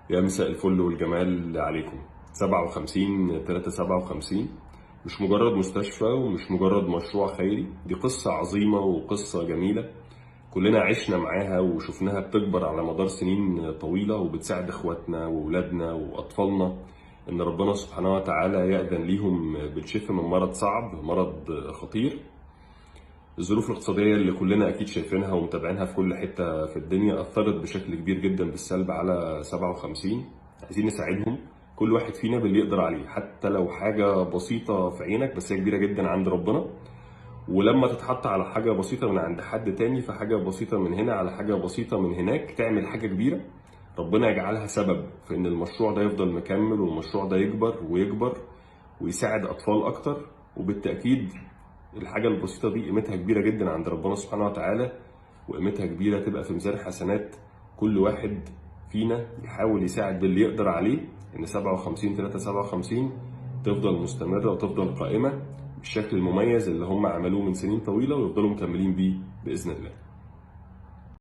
يا مساء الفل والجمال عليكم. 57 357 مش مجرد مستشفى ومش مجرد مشروع خيري، دي قصة عظيمة وقصة جميلة كلنا عشنا معاها وشفناها بتكبر على مدار سنين طويلة، وبتساعد اخواتنا وولادنا واطفالنا ان ربنا سبحانه وتعالى يأذن ليهم بالشفاء من مرض صعب، مرض خطير. الظروف الاقتصادية اللي كلنا أكيد شايفينها ومتابعينها في كل حتة في الدنيا أثرت بشكل كبير جدا بالسلب على 57. عايزين نساعدهم، كل واحد فينا باللي يقدر عليه، حتى لو حاجة بسيطة في عينك بس هي كبيرة جدا عند ربنا. ولما تتحط على حاجة بسيطة من عند حد تاني، فحاجة بسيطة من هنا على حاجة بسيطة من هناك تعمل حاجة كبيرة، ربنا يجعلها سبب في إن المشروع ده يفضل مكمل والمشروع ده يكبر ويكبر ويساعد أطفال أكتر. وبالتأكيد الحاجة البسيطة دي قيمتها كبيرة جدا عند ربنا سبحانه وتعالى، وقيمتها كبيرة تبقى في ميزان حسنات كل واحد فينا يحاول يساعد باللي يقدر عليه، إن 57 357 تفضل مستمرة وتفضل قائمة بالشكل المميز اللي هم عملوه من سنين طويلة ويفضلوا مكملين بيه بإذن الله.